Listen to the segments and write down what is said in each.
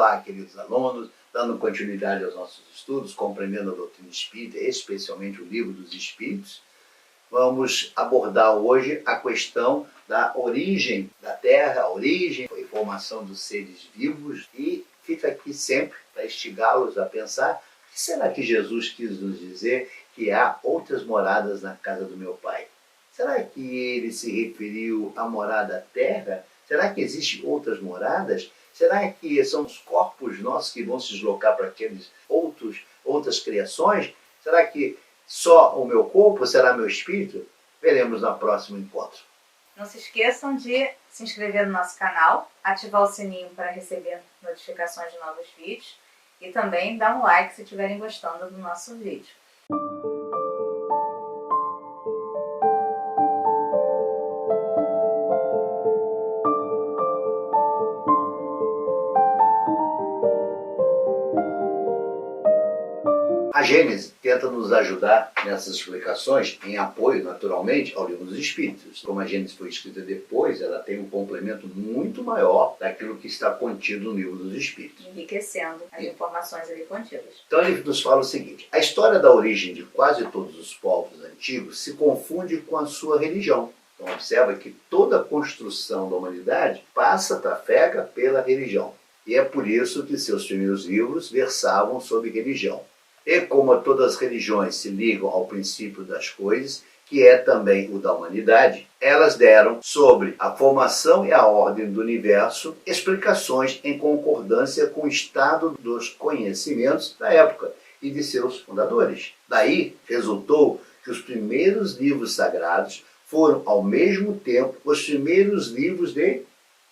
Olá, queridos alunos, dando continuidade aos nossos estudos, compreendendo a doutrina espírita, especialmente o Livro dos Espíritos, vamos abordar hoje a questão da origem da Terra, a origem e formação dos seres vivos, e fica aqui sempre para instigá-los a pensar: o que será que Jesus quis nos dizer que há outras moradas na casa do meu Pai? Será que ele se referiu à morada Terra? Será que existem outras moradas? Será que são os corpos nossos que vão se deslocar para aqueles outras criações? Será que só o meu corpo será meu espírito? Veremos no próximo encontro. Não se esqueçam de se inscrever no nosso canal, ativar o sininho para receber notificações de novos vídeos e também dar um like se estiverem gostando do nosso vídeo. A Gênese tenta nos ajudar nessas explicações, em apoio, naturalmente, ao Livro dos Espíritos. Como a Gênese foi escrita depois, ela tem um complemento muito maior daquilo que está contido no Livro dos Espíritos, Enriquecendo as informações ali contidas. Então ele nos fala o seguinte: a história da origem de quase todos os povos antigos se confunde com a sua religião. Então observa que toda a construção da humanidade trafega pela religião. E é por isso que seus primeiros livros versavam sobre religião. E como todas as religiões se ligam ao princípio das coisas, que é também o da humanidade, elas deram sobre a formação e a ordem do universo explicações em concordância com o estado dos conhecimentos da época e de seus fundadores. Daí resultou que os primeiros livros sagrados foram ao mesmo tempo os primeiros livros de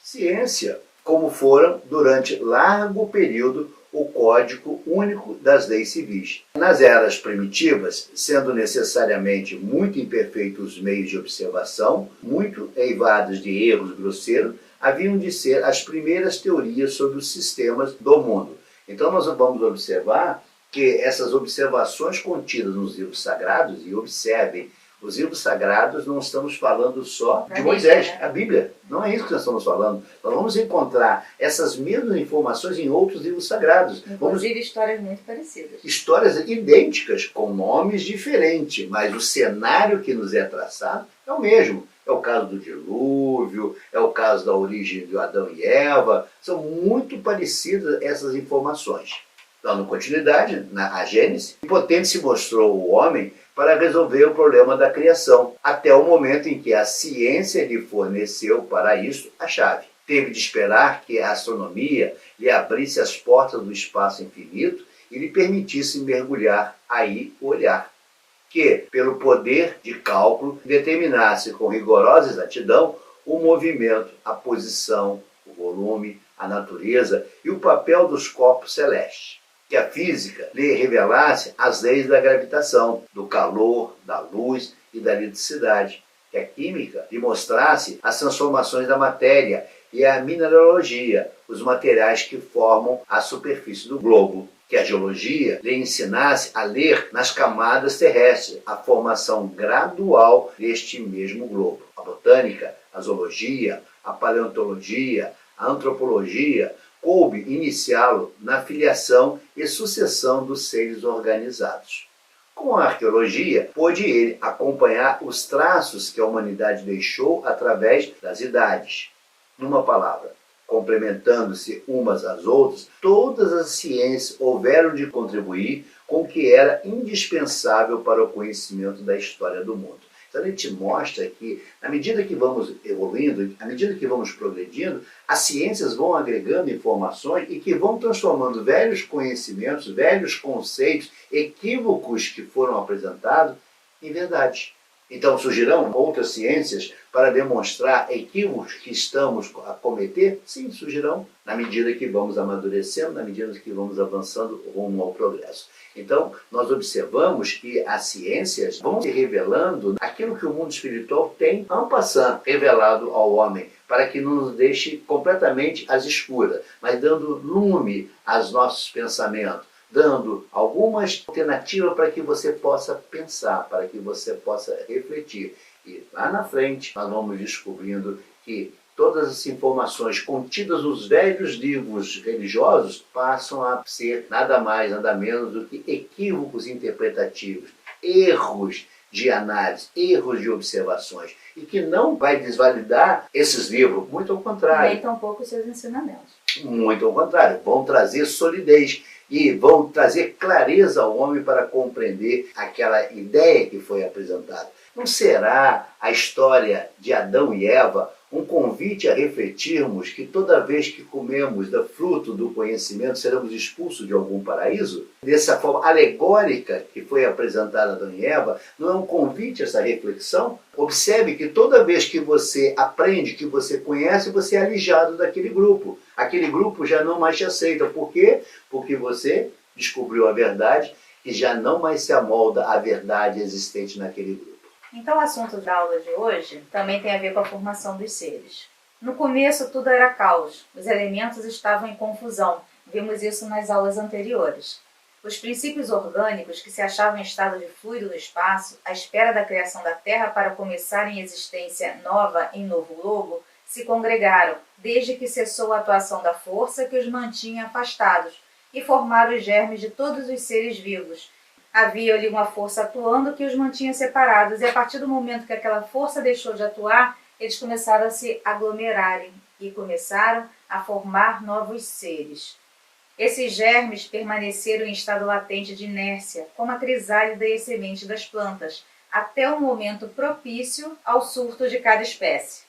ciência, como foram durante largo período o Código Único das Leis Civis. Nas eras primitivas, sendo necessariamente muito imperfeitos os meios de observação, muito eivados de erros grosseiros, haviam de ser as primeiras teorias sobre os sistemas do mundo. Então nós vamos observar que essas observações contidas nos livros sagrados, e observem, os livros sagrados não estamos falando só de Moisés, a Bíblia. Não é isso que nós estamos falando. Nós vamos encontrar essas mesmas informações em outros livros sagrados. Inclusive histórias muito parecidas. Histórias idênticas, com nomes diferentes, mas o cenário que nos é traçado é o mesmo. É o caso do dilúvio, é o caso da origem de Adão e Eva. São muito parecidas essas informações. Dando continuidade à Gênese, impotente se mostrou o homem para resolver o problema da criação, até o momento em que a ciência lhe forneceu para isso a chave. Teve de esperar que a astronomia lhe abrisse as portas do espaço infinito e lhe permitisse mergulhar aí o olhar, que, pelo poder de cálculo, determinasse com rigorosa exatidão o movimento, a posição, o volume, a natureza e o papel dos corpos celestes. Que a física lhe revelasse as leis da gravitação, do calor, da luz e da eletricidade. Que a química lhe mostrasse as transformações da matéria e a mineralogia, os materiais que formam a superfície do globo. Que a geologia lhe ensinasse a ler nas camadas terrestres a formação gradual deste mesmo globo. A botânica, a zoologia, a paleontologia, a antropologia, coube iniciá-lo na filiação e sucessão dos seres organizados. Com a arqueologia, pôde ele acompanhar os traços que a humanidade deixou através das idades. Numa palavra, complementando-se umas às outras, todas as ciências houveram de contribuir com o que era indispensável para o conhecimento da história do mundo. Então ele te mostra que, à medida que vamos evoluindo, à medida que vamos progredindo, as ciências vão agregando informações e que vão transformando velhos conhecimentos, velhos conceitos, equívocos que foram apresentados em verdade. Então surgirão outras ciências para demonstrar equívocos que estamos a cometer? Sim, surgirão, na medida que vamos amadurecendo, na medida que vamos avançando rumo ao progresso. Então, nós observamos que as ciências vão se revelando aquilo que o mundo espiritual tem, en passant, revelado ao homem, para que não nos deixe completamente às escuras, mas dando lume aos nossos pensamentos, dando algumas alternativas para que você possa pensar, para que você possa refletir. E lá na frente nós vamos descobrindo que todas as informações contidas nos velhos livros religiosos passam a ser nada mais, nada menos do que equívocos interpretativos, erros de análise, erros de observações, e que não vai desvalidar esses livros, muito ao contrário. Nem tampouco os seus ensinamentos. Muito ao contrário, vão trazer solidez e vão trazer clareza ao homem para compreender aquela ideia que foi apresentada. Não será a história de Adão e Eva um convite a refletirmos que toda vez que comemos do fruto do conhecimento seremos expulsos de algum paraíso? Dessa forma alegórica que foi apresentada a Adão e Eva, não é um convite a essa reflexão? Observe que toda vez que você aprende, que você conhece, você é alijado daquele grupo. Aquele grupo já não mais te aceita. Por quê? Porque você descobriu a verdade e já não mais se amolda à verdade existente naquele grupo. Então o assunto da aula de hoje também tem a ver com a formação dos seres. No começo tudo era caos, os elementos estavam em confusão, vimos isso nas aulas anteriores. Os princípios orgânicos que se achavam em estado de fluido no espaço, à espera da criação da Terra para começarem existência nova em novo globo, se congregaram, desde que cessou a atuação da força que os mantinha afastados, e formaram os germes de todos os seres vivos. Havia ali uma força atuando que os mantinha separados, e a partir do momento que aquela força deixou de atuar, eles começaram a se aglomerarem e começaram a formar novos seres. Esses germes permaneceram em estado latente de inércia, como a crisálida e a semente das plantas, até o momento propício ao surto de cada espécie.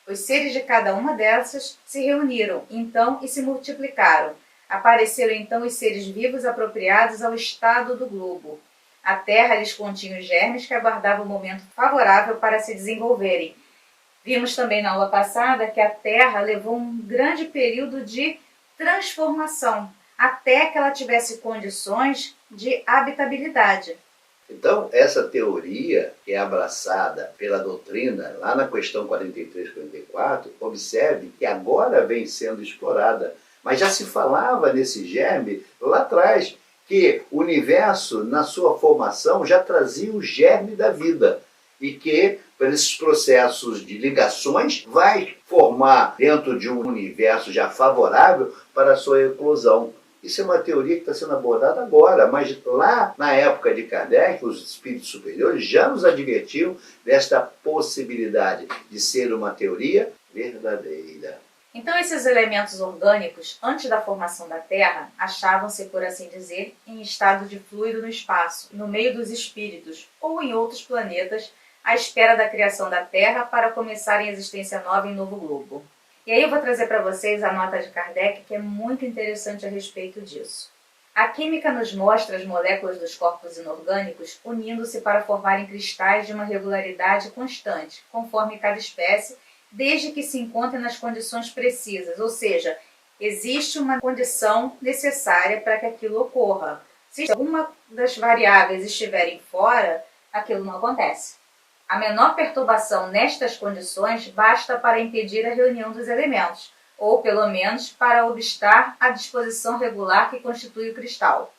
Os seres de cada uma dessas se reuniram, então, e se multiplicaram. Apareceram então os seres vivos apropriados ao estado do globo. A terra lhes continha os germes que aguardavam o momento favorável para se desenvolverem. Vimos também na aula passada que a terra levou um grande período de transformação, até que ela tivesse condições de habitabilidade. Então, essa teoria que é abraçada pela doutrina, lá na questão 43 e 44, observe que agora vem sendo explorada. Mas já se falava nesse germe lá atrás, que o universo, na sua formação, já trazia o germe da vida. E que, por esses processos de ligações, vai formar dentro de um universo já favorável para a sua eclosão. Isso é uma teoria que está sendo abordada agora, mas lá na época de Kardec, os espíritos superiores já nos advertiam desta possibilidade de ser uma teoria verdadeira. Então esses elementos orgânicos, antes da formação da Terra, achavam-se, por assim dizer, em estado de fluido no espaço, no meio dos espíritos, ou em outros planetas, à espera da criação da Terra para começarem a existência nova em novo globo. E aí eu vou trazer para vocês a nota de Kardec, que é muito interessante a respeito disso. A química nos mostra as moléculas dos corpos inorgânicos unindo-se para formarem cristais de uma regularidade constante, conforme cada espécie, desde que se encontrem nas condições precisas, ou seja, existe uma condição necessária para que aquilo ocorra. Se alguma das variáveis estiverem fora, aquilo não acontece. A menor perturbação nestas condições basta para impedir a reunião dos elementos, ou pelo menos para obstar a disposição regular que constitui o cristal.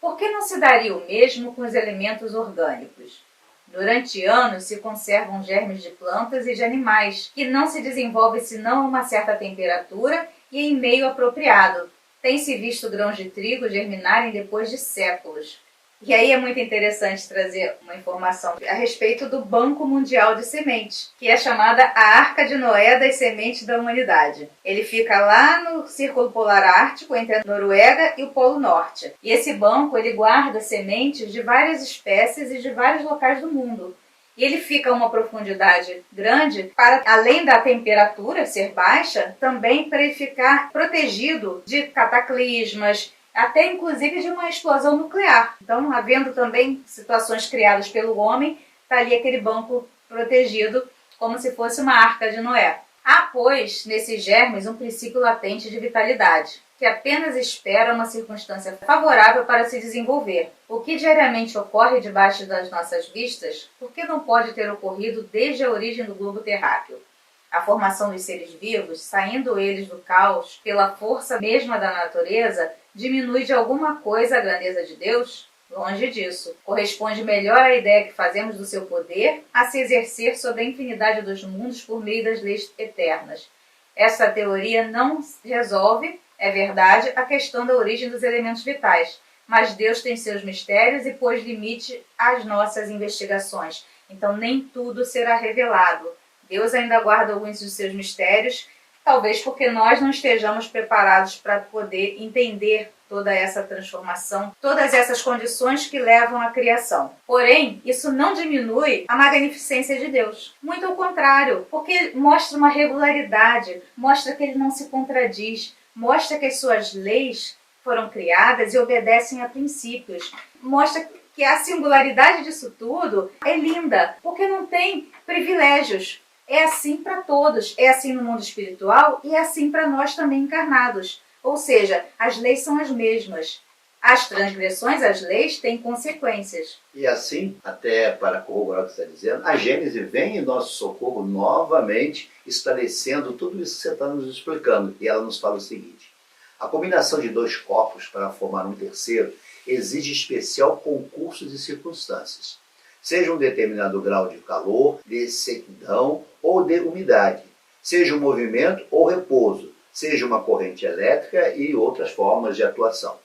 Por que não se daria o mesmo com os elementos orgânicos? Durante anos se conservam germes de plantas e de animais, que não se desenvolvem senão a uma certa temperatura e em meio apropriado. Tem-se visto grãos de trigo germinarem depois de séculos. E aí é muito interessante trazer uma informação a respeito do Banco Mundial de Sementes, que é chamada a Arca de Noé das sementes da humanidade. Ele fica lá no Círculo Polar Ártico, entre a Noruega e o Polo Norte. E esse banco ele guarda sementes de várias espécies e de vários locais do mundo. E ele fica a uma profundidade grande para, além da temperatura ser baixa, também para ele ficar protegido de cataclismas, até inclusive de uma explosão nuclear. Então, havendo também situações criadas pelo homem, está ali aquele banco protegido, como se fosse uma arca de Noé. Há, pois, nesses germes um princípio latente de vitalidade, que apenas espera uma circunstância favorável para se desenvolver. O que diariamente ocorre debaixo das nossas vistas, por que não pode ter ocorrido desde a origem do globo terráqueo? A formação dos seres vivos, saindo eles do caos pela força mesma da natureza, diminui de alguma coisa a grandeza de Deus? Longe disso. Corresponde melhor à ideia que fazemos do seu poder a se exercer sobre a infinidade dos mundos por meio das leis eternas. Essa teoria não resolve, é verdade, a questão da origem dos elementos vitais, mas Deus tem seus mistérios e pôs limite às nossas investigações. Então nem tudo será revelado. Deus ainda guarda alguns dos seus mistérios, talvez porque nós não estejamos preparados para poder entender toda essa transformação, todas essas condições que levam à criação. Porém, isso não diminui a magnificência de Deus. Muito ao contrário, porque mostra uma regularidade, mostra que ele não se contradiz, mostra que as suas leis foram criadas e obedecem a princípios. Mostra que a singularidade disso tudo é linda, porque não tem privilégios. É assim para todos, é assim no mundo espiritual e é assim para nós também encarnados. Ou seja, as leis são as mesmas. As transgressões, as leis, têm consequências. E assim, até para corroborar o que você está dizendo, a Gênese vem em nosso socorro novamente, esclarecendo tudo isso que você está nos explicando. E ela nos fala o seguinte: a combinação de dois corpos para formar um terceiro exige especial concurso de circunstâncias, seja um determinado grau de calor, de sequidão ou de umidade, seja um movimento ou repouso, seja uma corrente elétrica e outras formas de atuação.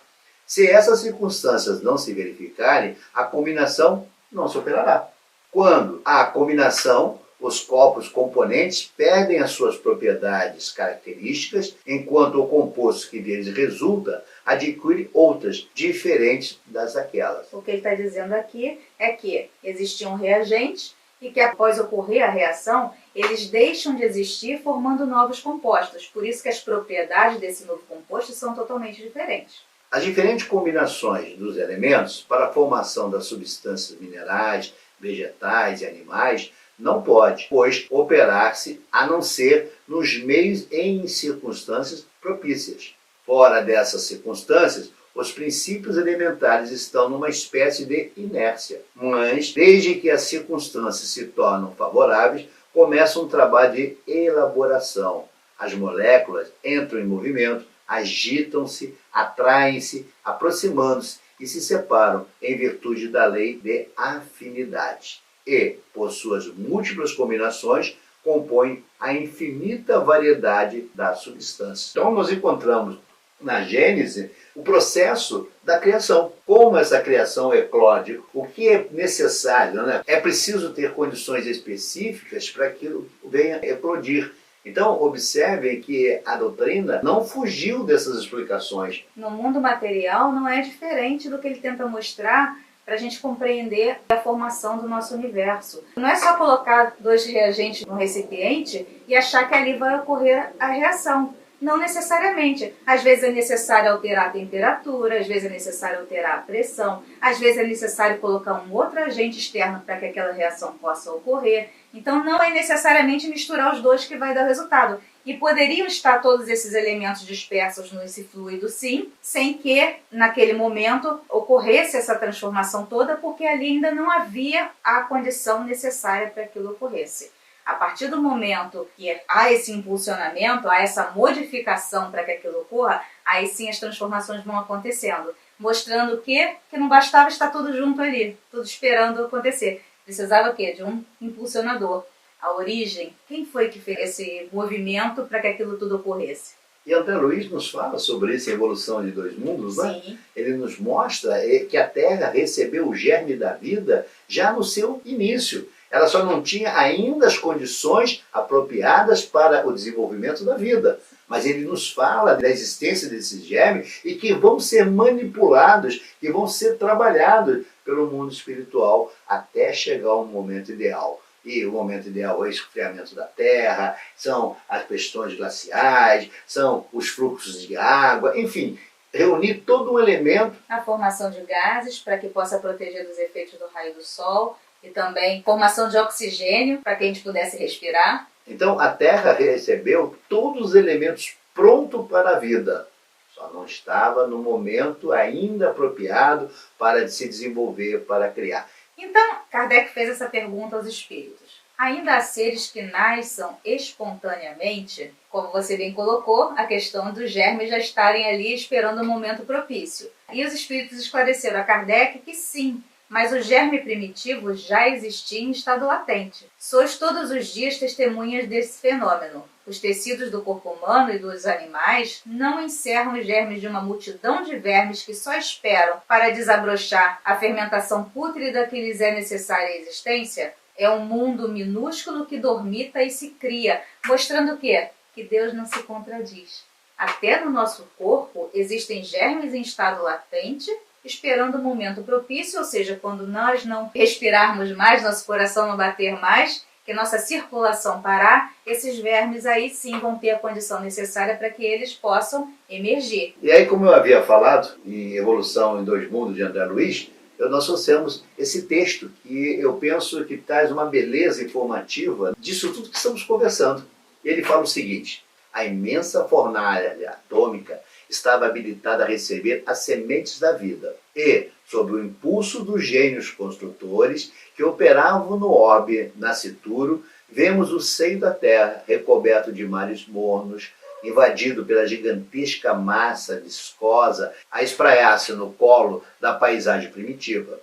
Se essas circunstâncias não se verificarem, a combinação não se operará. Quando há combinação, os corpos componentes perdem as suas propriedades características, enquanto o composto que deles resulta adquire outras, diferentes das aquelas. O que ele está dizendo aqui é que existiam reagentes e que após ocorrer a reação, eles deixam de existir formando novos compostos. Por isso que as propriedades desse novo composto são totalmente diferentes. As diferentes combinações dos elementos para a formação das substâncias minerais, vegetais e animais não pode, pois, operar-se a não ser nos meios e em circunstâncias propícias. Fora dessas circunstâncias, os princípios elementares estão numa espécie de inércia. Mas, desde que as circunstâncias se tornam favoráveis, começa um trabalho de elaboração. As moléculas entram em movimento, agitam-se, atraem-se, aproximando-se e se separam em virtude da lei de afinidade. E, por suas múltiplas combinações, compõem a infinita variedade da substância. Então, nós encontramos na Gênese o processo da criação. Como essa criação eclode, o que é necessário, né? É preciso ter condições específicas para que aquilo venha eclodir. Então, observem que a doutrina não fugiu dessas explicações. No mundo material não é diferente do que ele tenta mostrar para a gente compreender a formação do nosso universo. Não é só colocar dois reagentes no recipiente e achar que ali vai ocorrer a reação. Não necessariamente. Às vezes é necessário alterar a temperatura, às vezes é necessário alterar a pressão, às vezes é necessário colocar um outro agente externo para que aquela reação possa ocorrer. Então não é necessariamente misturar os dois que vai dar o resultado. E poderiam estar todos esses elementos dispersos nesse fluido, sim, sem que naquele momento ocorresse essa transformação toda, porque ali ainda não havia a condição necessária para que aquilo ocorresse. A partir do momento que há esse impulsionamento, há essa modificação para que aquilo ocorra, aí sim as transformações vão acontecendo, mostrando que não bastava estar tudo junto ali, tudo esperando acontecer. Precisava o quê? De um impulsionador. A origem, quem foi que fez esse movimento para que aquilo tudo ocorresse? E André Luiz nos fala sobre essa evolução de dois mundos, né? Sim. Ele nos mostra que a Terra recebeu o germe da vida já no seu início. Ela só não tinha ainda as condições apropriadas para o desenvolvimento da vida. Mas ele nos fala da existência desses germes e que vão ser manipulados, que vão ser trabalhados pelo mundo espiritual até chegar ao momento ideal. E o momento ideal é o esfriamento da Terra, são as questões glaciais, são os fluxos de água, enfim, reunir todo um elemento. A formação de gases para que possa proteger dos efeitos do raio do sol e também formação de oxigênio para que a gente pudesse respirar. Então a Terra recebeu todos os elementos prontos para a vida, só não estava no momento ainda apropriado para se desenvolver, para criar. Então, Kardec fez essa pergunta aos espíritos. Ainda há seres que nasçam espontaneamente? Como você bem colocou, a questão dos germes já estarem ali esperando o momento propício. E os espíritos esclareceram a Kardec que sim, mas o germe primitivo já existia em estado latente. Sois todos os dias testemunhas desse fenômeno. Os tecidos do corpo humano e dos animais não encerram os germes de uma multidão de vermes que só esperam para desabrochar a fermentação pútrida que lhes é necessária à existência? É um mundo minúsculo que dormita e se cria, mostrando que Deus não se contradiz. Até no nosso corpo existem germes em estado latente, esperando o momento propício, ou seja, quando nós não respirarmos mais, nosso coração não bater mais, que nossa circulação parar, esses vermes aí sim vão ter a condição necessária para que eles possam emergir. E aí, como eu havia falado em Evolução em Dois Mundos, de André Luiz, nós trouxemos esse texto que eu penso que traz uma beleza informativa disso tudo que estamos conversando. Ele fala o seguinte: a imensa fornalha atômica estava habilitada a receber as sementes da vida e, sob o impulso dos gênios construtores que operavam no orbe nascituro, vemos o seio da Terra recoberto de mares mornos, invadido pela gigantesca massa viscosa a espraiar-se no colo da paisagem primitiva.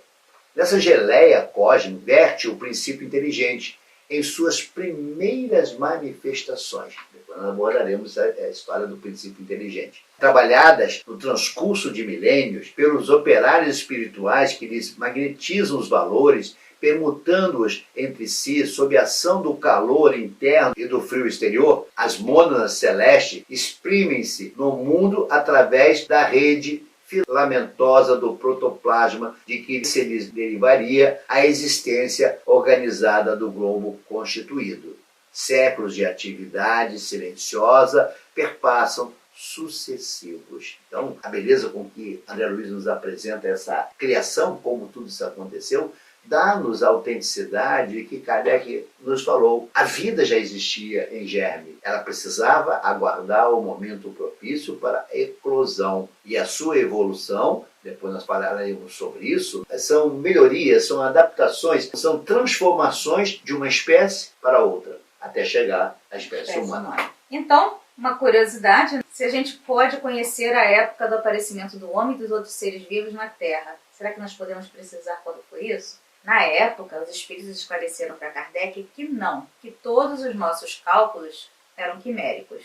Nessa geleia cósmica verte o princípio inteligente em suas primeiras manifestações. Depois nós abordaremos a história do princípio inteligente. Trabalhadas no transcurso de milênios pelos operários espirituais que lhes magnetizam os valores, permutando-os entre si sob a ação do calor interno e do frio exterior, as mônadas celestes exprimem-se no mundo através da rede filamentosa do protoplasma de que se lhes derivaria a existência organizada do globo constituído. Séculos de atividade silenciosa perpassam sucessivos. Então, a beleza com que André Luiz nos apresenta essa criação, como tudo isso aconteceu, dá-nos a autenticidade que Kardec nos falou. A vida já existia em germe. Ela precisava aguardar o momento propício para a eclosão. E a sua evolução, depois nós falaremos sobre isso, são melhorias, são adaptações, são transformações de uma espécie para outra, até chegar à espécie humana. Então, uma curiosidade, se a gente pode conhecer a época do aparecimento do homem e dos outros seres vivos na Terra, será que nós podemos precisar quando foi isso? Na época, os espíritos esclareceram para Kardec que não, que todos os nossos cálculos eram quiméricos.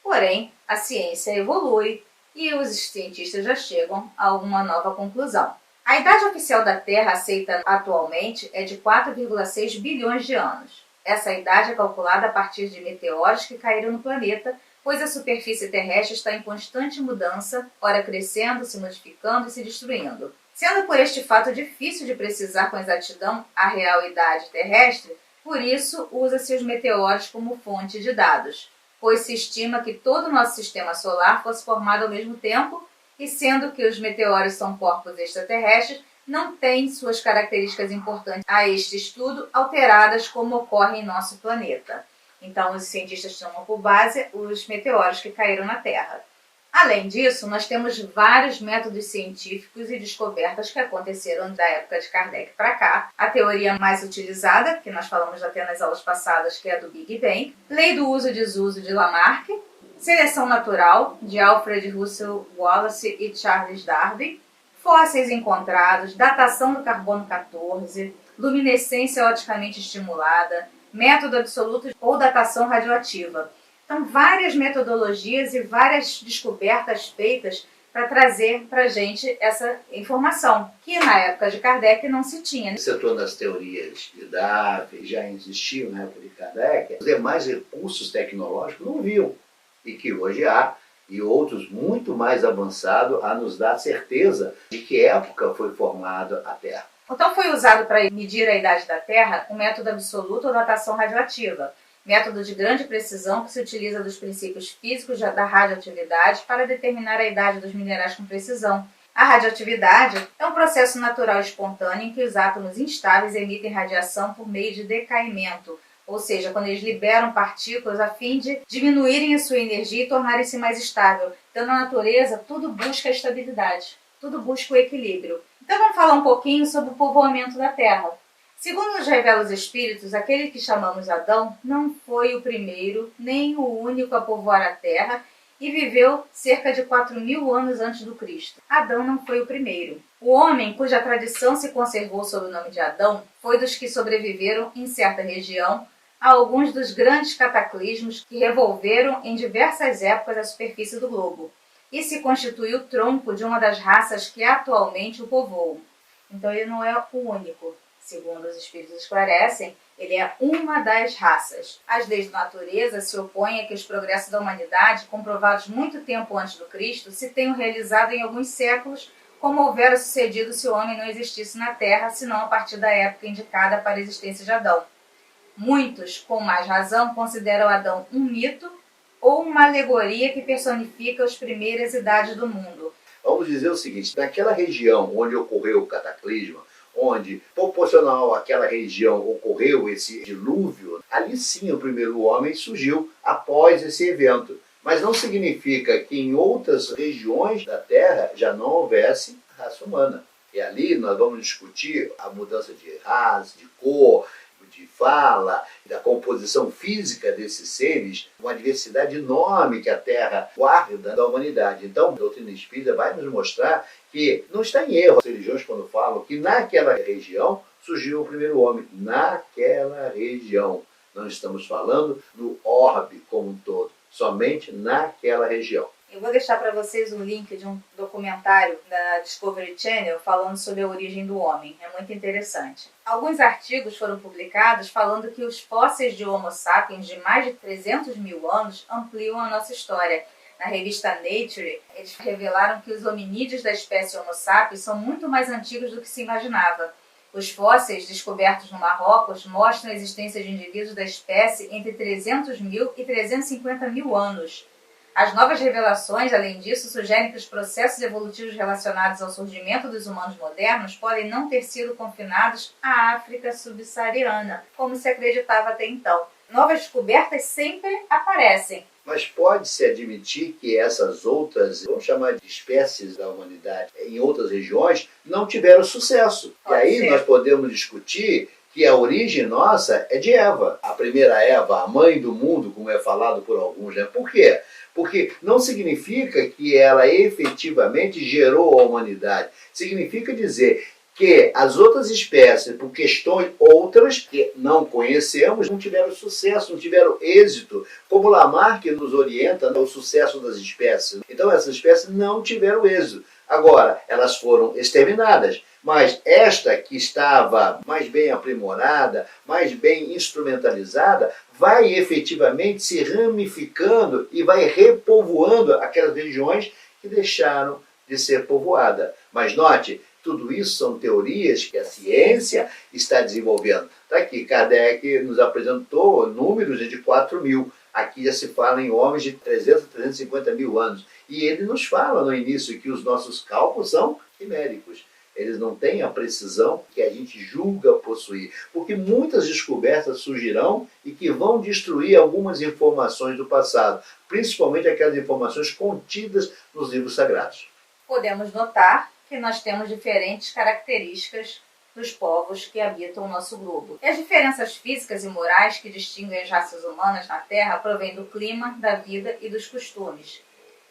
Porém, a ciência evolui e os cientistas já chegam a uma nova conclusão. A idade oficial da Terra aceita atualmente é de 4,6 bilhões de anos. Essa idade é calculada a partir de meteoros que caíram no planeta, pois a superfície terrestre está em constante mudança, ora crescendo, se modificando e se destruindo. Sendo por este fato difícil de precisar com exatidão a real idade terrestre, por isso usa-se os meteoros como fonte de dados, pois se estima que todo o nosso sistema solar fosse formado ao mesmo tempo, e sendo que os meteoros são corpos extraterrestres, não têm suas características importantes a este estudo alteradas como ocorre em nosso planeta. Então, os cientistas tomam por base os meteoros que caíram na Terra. Além disso, nós temos vários métodos científicos e descobertas que aconteceram da época de Kardec para cá. A teoria mais utilizada, que nós falamos até nas aulas passadas, que é a do Big Bang, lei do uso e desuso de Lamarck, seleção natural, de Alfred Russel Wallace e Charles Darwin, fósseis encontrados, datação do carbono 14, luminescência oticamente estimulada, método absoluto ou datação radioativa. Então, várias metodologias e várias descobertas feitas para trazer para a gente essa informação, que na época de Kardec não se tinha. O setor das teorias de Darwin já existiam na época de Kardec, os demais recursos tecnológicos não viam, e que hoje há, e outros muito mais avançados, a nos dar certeza de que época foi formada a Terra. Então foi usado para medir a idade da Terra o método absoluto ou datação radioativa, método de grande precisão que se utiliza dos princípios físicos da radioatividade para determinar a idade dos minerais com precisão. A radioatividade é um processo natural e espontâneo em que os átomos instáveis emitem radiação por meio de decaimento, ou seja, quando eles liberam partículas a fim de diminuírem a sua energia e tornarem-se mais estável. Então, na natureza, tudo busca a estabilidade, tudo busca o equilíbrio. Então, vamos falar um pouquinho sobre o povoamento da Terra. Segundo nos revela os Espíritos, aquele que chamamos Adão não foi o primeiro, nem o único a povoar a Terra e viveu cerca de 4.000 anos antes do Cristo. Adão não foi o primeiro. O homem cuja tradição se conservou sob o nome de Adão foi dos que sobreviveram em certa região a alguns dos grandes cataclismos que revolveram em diversas épocas a superfície do globo, e se constituiu o tronco de uma das raças que atualmente o povoam. Então ele não é o único. Segundo os espíritos esclarecem, ele é uma das raças. As leis da natureza se opõem a que os progressos da humanidade, comprovados muito tempo antes do Cristo, se tenham realizado em alguns séculos, como houvera sucedido se o homem não existisse na Terra, senão a partir da época indicada para a existência de Adão. Muitos, com mais razão, consideram Adão um mito ou uma alegoria que personifica as primeiras idades do mundo. Vamos dizer o seguinte, naquela região onde ocorreu o cataclisma, onde, proporcional àquela região, ocorreu esse dilúvio, ali sim o primeiro homem surgiu após esse evento. Mas não significa que em outras regiões da Terra já não houvesse raça humana. E ali nós vamos discutir a mudança de raça, de cor, de fala, da composição física desses seres, uma diversidade enorme que a Terra guarda da humanidade. Então, a doutrina espírita vai nos mostrar que não está em erro as religiões quando falam que naquela região surgiu o primeiro homem. Naquela região. Não estamos falando no orbe como um todo, somente naquela região. Eu vou deixar para vocês um link de um documentário da Discovery Channel falando sobre a origem do homem. É muito interessante. Alguns artigos foram publicados falando que os fósseis de Homo sapiens de mais de 300 mil anos ampliam a nossa história. Na revista Nature, eles revelaram que os hominídeos da espécie Homo sapiens são muito mais antigos do que se imaginava. Os fósseis descobertos no Marrocos mostram a existência de indivíduos da espécie entre 300 mil e 350 mil anos. As novas revelações, além disso, sugerem que os processos evolutivos relacionados ao surgimento dos humanos modernos podem não ter sido confinados à África subsaariana, como se acreditava até então. Novas descobertas sempre aparecem. Mas pode-se admitir que essas outras, vamos chamar de espécies da humanidade, em outras regiões, não tiveram sucesso. E aí nós podemos discutir que a origem nossa é de Eva. A primeira Eva, a mãe do mundo, como é falado por alguns, né? Por quê? Porque não significa que ela efetivamente gerou a humanidade. Significa dizer que as outras espécies, por questões outras que não conhecemos, não tiveram sucesso, não tiveram êxito. Como Lamarck nos orienta no sucesso das espécies. Então essas espécies não tiveram êxito. Agora, elas foram exterminadas. Mas esta que estava mais bem aprimorada, mais bem instrumentalizada, vai efetivamente se ramificando e vai repovoando aquelas regiões que deixaram de ser povoadas. Mas note, tudo isso são teorias que a ciência está desenvolvendo. Está aqui, Kardec nos apresentou números de 4 mil. Aqui já se fala em homens de 300 a 350 mil anos. E ele nos fala no início que os nossos cálculos são quiméricos. Eles não têm a precisão que a gente julga possuir. Porque muitas descobertas surgirão e que vão destruir algumas informações do passado. Principalmente aquelas informações contidas nos livros sagrados. Podemos notar que nós temos diferentes características dos povos que habitam o nosso globo. E as diferenças físicas e morais que distinguem as raças humanas na Terra provêm do clima, da vida e dos costumes.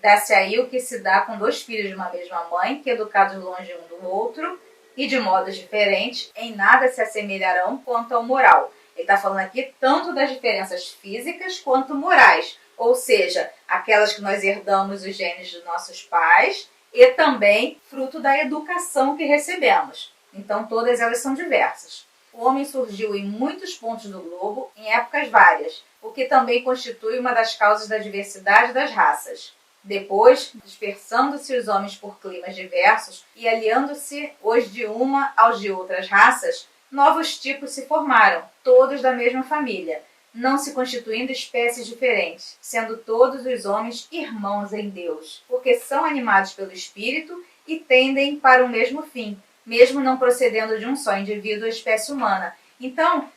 Dá-se aí o que se dá com 2 filhos de uma mesma mãe, que educados longe um do outro e de modos diferentes, em nada se assemelharão quanto ao moral. Ele está falando aqui tanto das diferenças físicas quanto morais, ou seja, aquelas que nós herdamos os genes dos nossos pais e também fruto da educação que recebemos. Então todas elas são diversas. O homem surgiu em muitos pontos do globo, em épocas várias, o que também constitui uma das causas da diversidade das raças. Depois, dispersando-se os homens por climas diversos e aliando-se os de uma aos de outras raças, novos tipos se formaram, todos da mesma família, não se constituindo espécies diferentes, sendo todos os homens irmãos em Deus, porque são animados pelo Espírito e tendem para o mesmo fim, mesmo não procedendo de um só indivíduo a espécie humana. Então,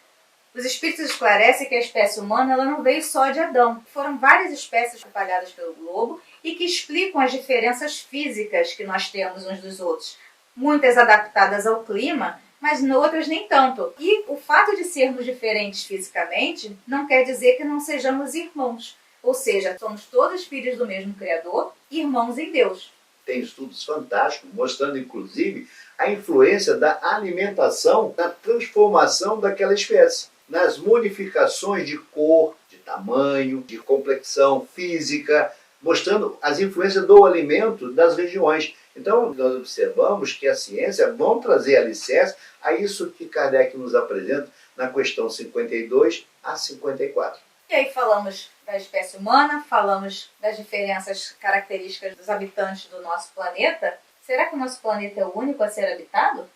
os espíritos esclarecem que a espécie humana ela não veio só de Adão. Foram várias espécies espalhadas pelo globo e que explicam as diferenças físicas que nós temos uns dos outros. Muitas adaptadas ao clima, mas outras nem tanto. E o fato de sermos diferentes fisicamente não quer dizer que não sejamos irmãos. Ou seja, somos todos filhos do mesmo Criador, irmãos em Deus. Tem estudos fantásticos, mostrando inclusive a influência da alimentação na transformação daquela espécie. nas modificações de cor, de tamanho, de complexão física, mostrando as influências do alimento das regiões. Então, nós observamos que a ciência vão trazer alicerce a isso que Kardec nos apresenta na questão 52 a 54. E aí falamos da espécie humana, falamos das diferenças características dos habitantes do nosso planeta. Será que o nosso planeta é o único a ser habitado?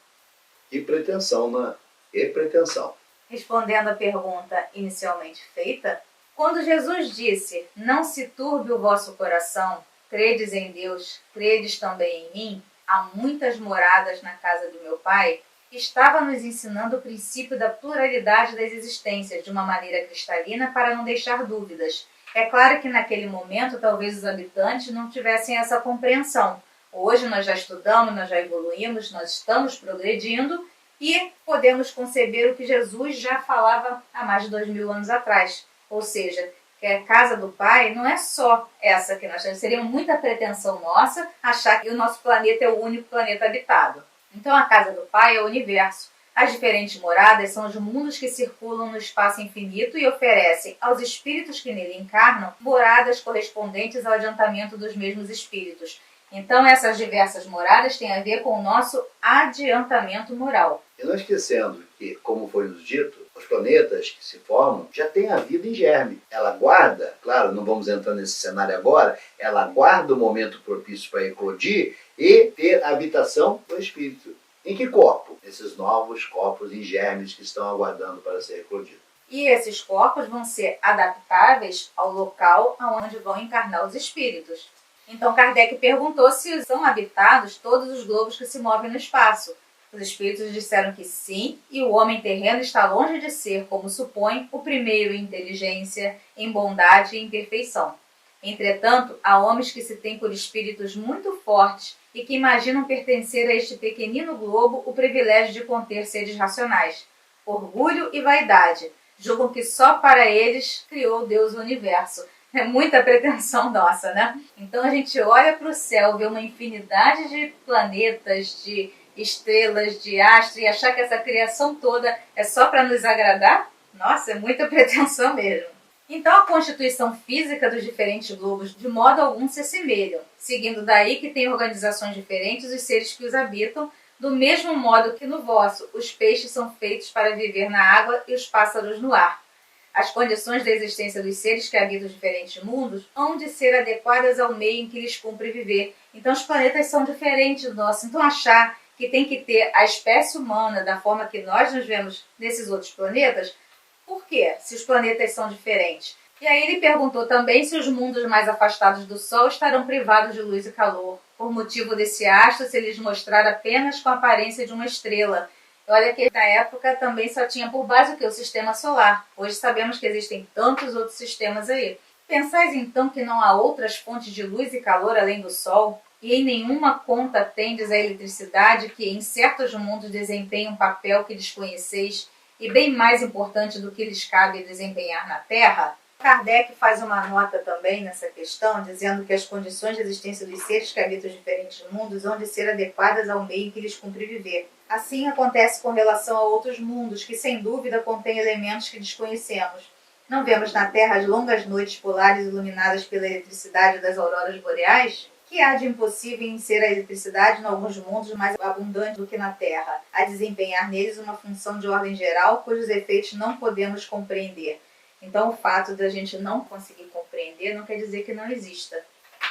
E pretensão, né? E pretensão. Respondendo à pergunta inicialmente feita, quando Jesus disse, não se turbe o vosso coração, credes em Deus, credes também em mim, há muitas moradas na casa do meu Pai, estava nos ensinando o princípio da pluralidade das existências de uma maneira cristalina para não deixar dúvidas. É claro que naquele momento talvez os habitantes não tivessem essa compreensão. Hoje nós já estudamos, nós já evoluímos, nós estamos progredindo e podemos conceber o que Jesus já falava há mais de 2000 anos atrás. Ou seja, que a casa do Pai não é só essa que nós temos. Seria muita pretensão nossa achar que o nosso planeta é o único planeta habitado. Então a casa do Pai é o universo. As diferentes moradas são os mundos que circulam no espaço infinito e oferecem aos espíritos que nele encarnam moradas correspondentes ao adiantamento dos mesmos espíritos. Então essas diversas moradas têm a ver com o nosso adiantamento moral. E não esquecendo que, como foi nos dito, os planetas que se formam já têm a vida em germe. Ela guarda, claro, não vamos entrar nesse cenário agora, ela guarda o momento propício para eclodir e ter a habitação do espírito. Em que corpo? Esses novos corpos em germes que estão aguardando para ser eclodidos. E esses corpos vão ser adaptáveis ao local onde vão encarnar os espíritos. Então Kardec perguntou se são habitados todos os globos que se movem no espaço. Os espíritos disseram que sim, e o homem terreno está longe de ser, como supõe, o primeiro em inteligência, em bondade e em perfeição. Entretanto, há homens que se têm por espíritos muito fortes e que imaginam pertencer a este pequenino globo o privilégio de conter seres racionais. Orgulho e vaidade. Julgam que só para eles criou Deus o universo. É muita pretensão nossa, né? Então a gente olha para o céu, vê uma infinidade de planetas, de estrelas, de astros, e achar que essa criação toda é só para nos agradar? Nossa, é muita pretensão mesmo. Então a constituição física dos diferentes globos de modo algum se assemelham, seguindo daí que tem organizações diferentes os seres que os habitam, do mesmo modo que no vosso os peixes são feitos para viver na água e os pássaros no ar. As condições da existência dos seres que habitam os diferentes mundos hão de ser adequadas ao meio em que lhes cumpre viver. Então os planetas são diferentes do nosso. Então achar que tem que ter a espécie humana da forma que nós nos vemos nesses outros planetas, por quê? Se os planetas são diferentes. E aí ele perguntou também se os mundos mais afastados do Sol estarão privados de luz e calor, por motivo desse astro se lhes mostrar apenas com a aparência de uma estrela. Olha que na época também só tinha por base o que? O sistema solar. Hoje sabemos que existem tantos outros sistemas aí. Pensais então que não há outras fontes de luz e calor além do Sol? E em nenhuma conta tendes a eletricidade que em certos mundos desempenha um papel que desconheceis e bem mais importante do que lhes cabe desempenhar na Terra? Kardec faz uma nota também nessa questão, dizendo que as condições de existência dos seres que habitam os diferentes mundos hão de ser adequadas ao meio em que lhes cumpre viver. Assim acontece com relação a outros mundos, que sem dúvida contêm elementos que desconhecemos. Não vemos na Terra as longas noites polares iluminadas pela eletricidade das auroras boreais? Que há de impossível em ser a eletricidade em alguns mundos mais abundante do que na Terra, a desempenhar neles uma função de ordem geral, cujos efeitos não podemos compreender. Então o fato de a gente não conseguir compreender não quer dizer que não exista.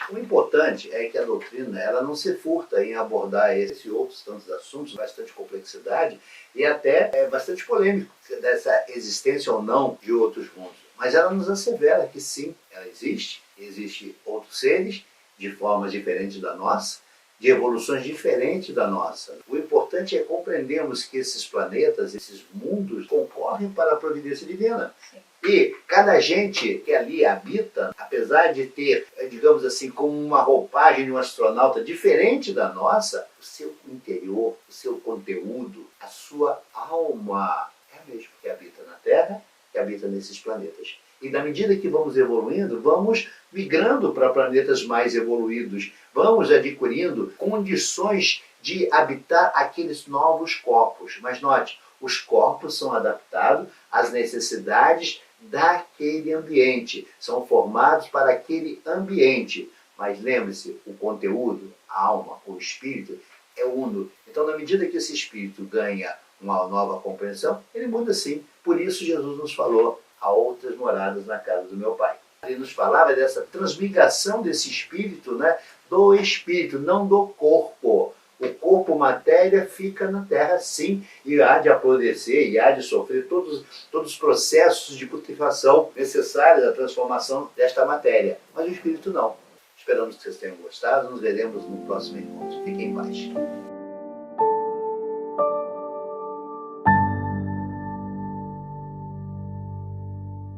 O importante é que a doutrina ela não se furta em abordar esses e outros tantos assuntos, bastante complexidade e até bastante polêmico, dessa existência ou não de outros mundos. Mas ela nos assevera que sim, ela existe, existem outros seres de formas diferentes da nossa, de evoluções diferentes da nossa. O importante é compreendermos que esses planetas, esses mundos, concorrem para a providência divina. Sim. E cada agente que ali habita, apesar de ter, digamos assim, como uma roupagem de um astronauta diferente da nossa, o seu interior, o seu conteúdo, a sua alma é a mesma que habita na Terra, que habita nesses planetas. E na medida que vamos evoluindo, vamos migrando para planetas mais evoluídos, vamos adquirindo condições de habitar aqueles novos corpos. Mas note, Os corpos são adaptados às necessidades daquele ambiente, são formados para aquele ambiente. Mas lembre-se, o conteúdo, a alma, o espírito é uno. Então, na medida que esse espírito ganha uma nova compreensão, ele muda sim. Por isso Jesus nos falou: há outras moradas na casa do meu Pai. Ele nos falava dessa transmigração desse espírito, né? Do espírito, não do corpo. O corpo, matéria, fica na terra sim, e há de apodrecer, e há de sofrer todos os processos de putrefação necessários à transformação desta matéria. Mas o espírito não. Esperamos que vocês tenham gostado. Nos veremos no próximo encontro. Fiquem em paz.